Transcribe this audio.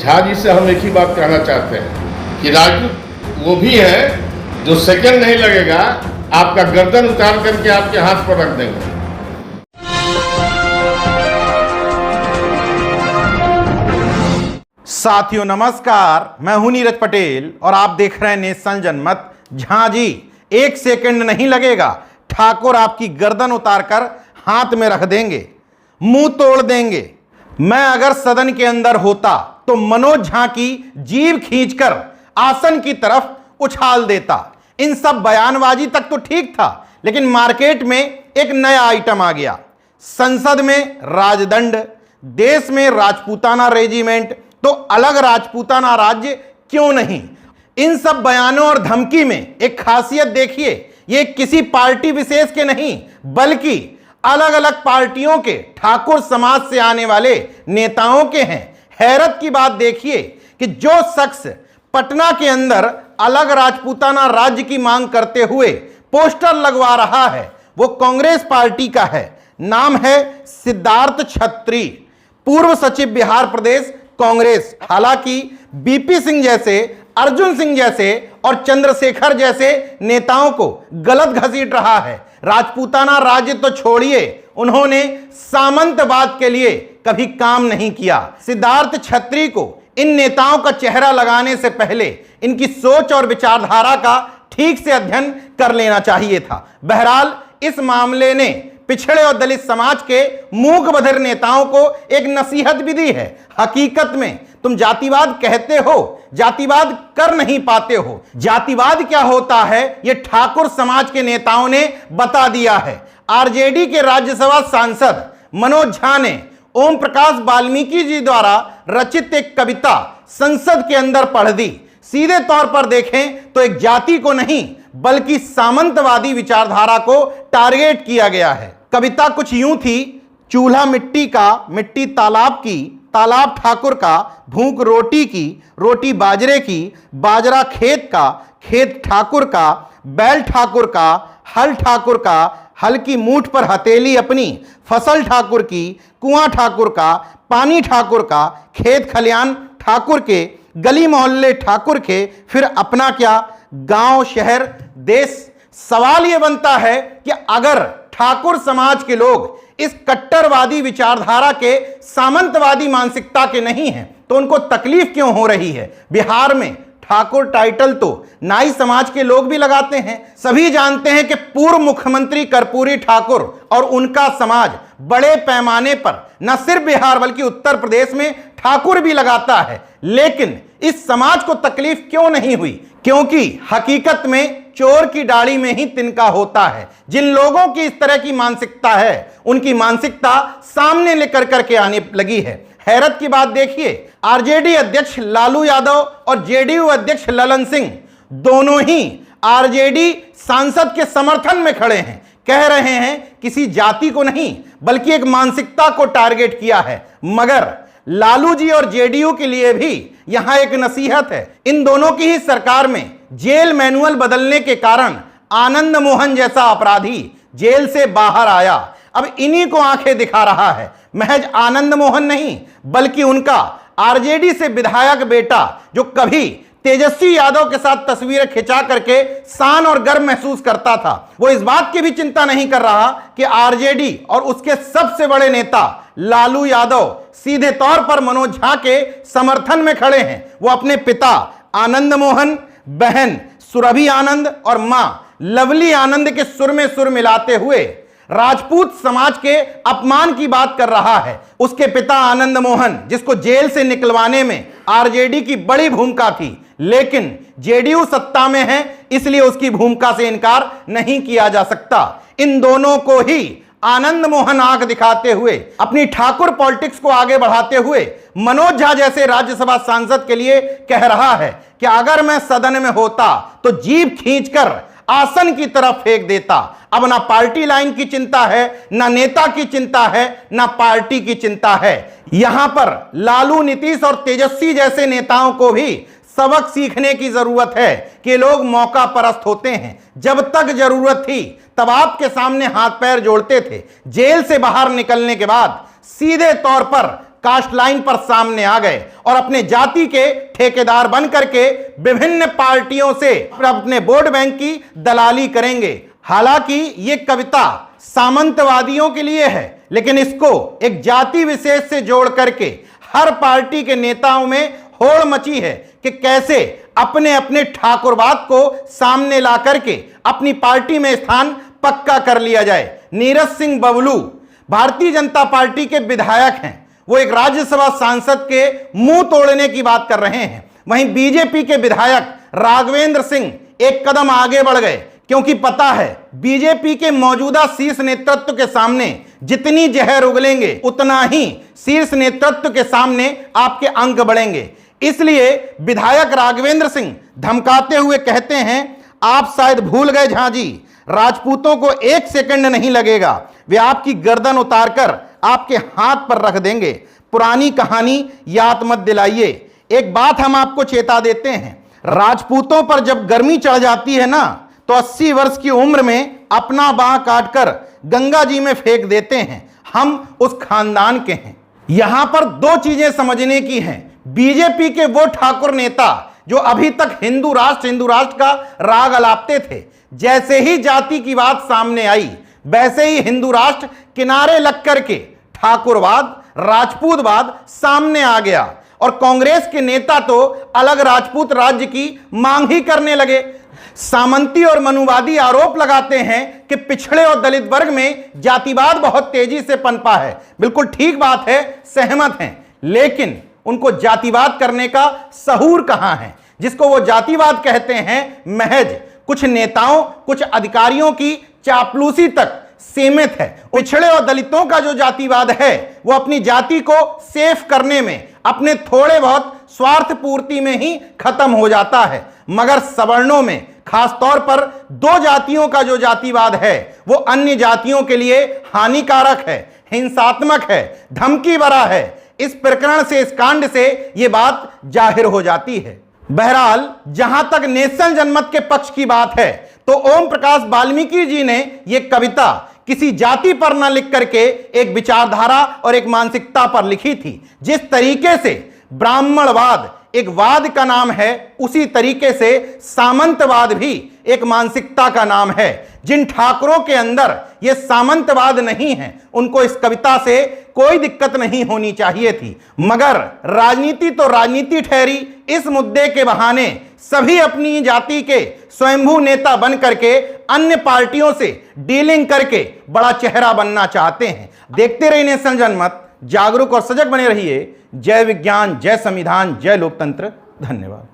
झा जी से हम एक ही बात कहना चाहते हैं कि राजपूत वो भी है जो सेकंड नहीं लगेगा आपका गर्दन उतार करके आपके हाथ पर रख देंगे। साथियों नमस्कार, मैं हूं नीरज पटेल और आप देख रहे हैं नेशनल जनमत। झा जी, एक सेकंड नहीं लगेगा, ठाकुर आपकी गर्दन उतारकर हाथ में रख देंगे, मुंह तोड़ देंगे। मैं अगर सदन के अंदर होता तो मनोज झा की जीभ खींचकर आसन की तरफ उछाल देता। इन सब बयानबाजी तक तो ठीक था, लेकिन मार्केट में एक नया आइटम आ गया। संसद में राजदंड, देश में राजपूताना रेजिमेंट, तो अलग राजपूताना राज्य क्यों नहीं। इन सब बयानों और धमकी में एक खासियत देखिए, ये किसी पार्टी विशेष के नहीं बल्कि अलग अलग पार्टियों के ठाकुर समाज से आने वाले नेताओं के हैं। हैरत की बात देखिए कि जो शख्स पटना के अंदर अलग राजपूताना राज्य की मांग करते हुए पोस्टर लगवा रहा है वो कांग्रेस पार्टी का है। नाम है सिद्धार्थ छत्री, पूर्व सचिव बिहार प्रदेश कांग्रेस। हालांकि बीपी सिंह जैसे, अर्जुन सिंह जैसे और चंद्रशेखर जैसे नेताओं को गलत घसीट रहा है। राजपूताना राज्य तो छोड़िए, उन्होंने सामंतवाद के लिए कभी काम नहीं किया। सिद्धार्थ छत्री को इन नेताओं का चेहरा लगाने से पहले इनकी सोच और विचारधारा का ठीक से अध्ययन कर लेना चाहिए था। बहरहाल इस मामले ने पिछड़े और दलित समाज के मूक बधिर नेताओं को एक नसीहत भी दी है। हकीकत में तुम जातिवाद कहते हो, जातिवाद कर नहीं पाते हो। जातिवाद क्या होता है ये ठाकुर समाज के नेताओं ने बता दिया है। आरजेडी के राज्यसभा सांसद मनोज झा ने ओम प्रकाश वाल्मीकि जी द्वारा रचित एक कविता संसद के अंदर पढ़ दी। सीधे तौर पर देखें तो एक जाति को नहीं बल्कि सामंतवादी विचारधारा को टारगेट किया गया है। कविता कुछ यूं थी: चूल्हा मिट्टी का, मिट्टी तालाब की, तालाब ठाकुर का, भूख रोटी की, रोटी बाजरे की, बाजरा खेत का, खेत ठाकुर का, बैल ठाकुर का, हल ठाकुर का, हल की मूठ पर हथेली अपनी, फसल ठाकुर की, कुआं ठाकुर का, पानी ठाकुर का, खेत खलियान ठाकुर के, गली मोहल्ले ठाकुर के, फिर अपना क्या, गांव शहर देश। सवाल यह बनता है कि अगर ठाकुर समाज के लोग इस कट्टरवादी विचारधारा के, सामंतवादी मानसिकता के नहीं हैं तो उनको तकलीफ क्यों हो रही है। बिहार में ठाकुर टाइटल तो नाई समाज के लोग भी लगाते हैं। सभी जानते हैं कि पूर्व मुख्यमंत्री कर्पूरी ठाकुर और उनका समाज बड़े पैमाने पर न सिर्फ बिहार बल्कि उत्तर प्रदेश में ठाकुर भी लगाता है। लेकिन इस समाज को तकलीफ क्यों नहीं हुई? क्योंकि हकीकत में चोर की दाढ़ी में ही तिनका होता है। जिन लोगों की इस तरह की मानसिकता है उनकी मानसिकता सामने लेकर करके आने लगी है। हैरत की बात देखिए, आरजेडी अध्यक्ष लालू यादव और जेडीयू अध्यक्ष ललन सिंह दोनों ही आरजेडी सांसद के समर्थन में खड़े हैं। कह रहे हैं किसी जाति को नहीं बल्कि एक मानसिकता को टारगेट किया है। मगर लालू जी और जेडीयू के लिए भी यहां एक नसीहत है। इन दोनों की ही सरकार में जेल मैनुअल बदलने के कारण आनंद मोहन जैसा अपराधी जेल से बाहर आया। अब इन्हीं को आंखें दिखा रहा है। महज आनंद मोहन नहीं बल्कि उनका आरजेडी से विधायक बेटा जो कभी तेजस्वी यादव के साथ तस्वीरें खिंचा करके शान और गर्व महसूस करता था, वो इस बात की भी चिंता नहीं कर रहा कि आरजेडी और उसके सबसे बड़े नेता लालू यादव सीधे तौर पर मनोज झा के समर्थन में खड़े हैं। वो अपने पिता आनंद मोहन, बहन सुरभि आनंद और मां लवली आनंद के सुर में सुर मिलाते हुए राजपूत समाज के अपमान की बात कर रहा है। उसके पिता आनंद मोहन, जिसको जेल से निकलवाने में आरजेडी की बड़ी भूमिका थी, लेकिन जेडीयू सत्ता में है इसलिए उसकी भूमिका से इनकार नहीं किया जा सकता। इन दोनों को ही आनंद मोहन आंख दिखाते हुए अपनी ठाकुर पॉलिटिक्स को आगे बढ़ाते हुए मनोज झा जैसे राज्यसभा सांसद के लिए कह रहा है कि अगर मैं सदन में होता तो जीभ खींचकर आसन की तरफ फेंक देता। अब ना पार्टी लाइन की चिंता है, ना नेता की चिंता है, ना पार्टी की चिंता है। यहां पर लालू, नीतीश और तेजस्वी जैसे नेताओं को भी सबक सीखने की जरूरत है कि लोग मौका परस्त होते हैं। जब तक जरूरत थी तब आपके सामने हाथ पैर जोड़ते थे। जेल से बाहर निकलने के बाद सीधे तौर पर कास्ट लाइन पर सामने आ गए और अपने जाति के ठेकेदार बन करके विभिन्न पार्टियों से अपने वोट बैंक की दलाली करेंगे। हालांकि ये कविता सामंतवादियों के लिए है, लेकिन इसको एक जाति विशेष से जोड़ करके हर पार्टी के नेताओं में होड़ मची है कि कैसे अपने अपने ठाकुरवाद को सामने ला करके अपनी पार्टी में स्थान पक्का कर लिया जाए। नीरज सिंह बबलू भारतीय जनता पार्टी के विधायक हैं, वो एक राज्यसभा सांसद के मुंह तोड़ने की बात कर रहे हैं। वहीं बीजेपी के विधायक राघवेंद्र सिंह एक कदम आगे बढ़ गए, क्योंकि पता है बीजेपी के मौजूदा शीर्ष नेतृत्व के सामने जितनी जहर उगलेंगे उतना ही शीर्ष नेतृत्व के सामने आपके अंक बढ़ेंगे। इसलिए विधायक राघवेंद्र सिंह धमकाते हुए कहते हैं, आप शायद भूल गए झांझी, राजपूतों को 1 सेकंड नहीं लगेगा, वे आपकी गर्दन उतारकर आपके हाथ पर रख देंगे। पुरानी कहानी याद मत दिलाइए। एक बात हम आपको चेता देते हैं, राजपूतों पर जब गर्मी चढ़ जाती है ना, तो 80 वर्ष की उम्र में अपना बांह काटकर गंगा जी में फेंक देते हैं। हम उस खानदान के हैं। यहां पर 2 चीजें समझने की हैं। बीजेपी के वो ठाकुर नेता जो अभी तक हिंदू राष्ट्र का राग अलापते थे, जैसे ही जाति की बात सामने आई वैसे ही हिंदू राष्ट्र किनारे लग करके ठाकुरवाद, राजपूतवाद सामने आ गया और कांग्रेस के नेता तो अलग राजपूत राज्य की मांग ही करने लगे। सामंती और मनुवादी आरोप लगाते हैं कि पिछड़े और दलित वर्ग में जातिवाद बहुत तेजी से पनपा है। बिल्कुल ठीक बात है, सहमत हैं, लेकिन उनको जातिवाद करने का सहूर कहां है? जिसको वो जातिवाद कहते हैं महज कुछ नेताओं, कुछ अधिकारियों की चापलूसी तक सीमित है। पिछड़े और दलितों का जो जातिवाद है वो अपनी जाति को सेफ करने में, अपने थोड़े बहुत स्वार्थ पूर्ति में ही खत्म हो जाता है। मगर सवर्णों में खासतौर पर 2 जातियों का जो जातिवाद है वो अन्य जातियों के लिए हानिकारक है, हिंसात्मक है, धमकी भरा है। इस प्रकरण से, इस कांड से यह बात जाहिर हो जाती है। बहरहाल जहां तक नेशनल जनमत के पक्ष की बात है तो ओम प्रकाश वाल्मीकि जी ने यह कविता किसी जाति पर न लिख करके एक विचारधारा और एक मानसिकता पर लिखी थी। जिस तरीके से ब्राह्मणवाद एक वाद का नाम है, उसी तरीके से सामंतवाद भी एक मानसिकता का नाम है। जिन ठाकुरों के अंदर यह सामंतवाद नहीं है उनको इस कविता से कोई दिक्कत नहीं होनी चाहिए थी, मगर राजनीति तो राजनीति ठहरी। इस मुद्दे के बहाने सभी अपनी जाति के स्वयंभू नेता बन करके अन्य पार्टियों से डीलिंग करके बड़ा चेहरा बनना चाहते हैं। देखते रहिए नेशनल जनमत, जागरूक और सजग बने रहिए। जय विज्ञान, जय संविधान, जय लोकतंत्र। धन्यवाद।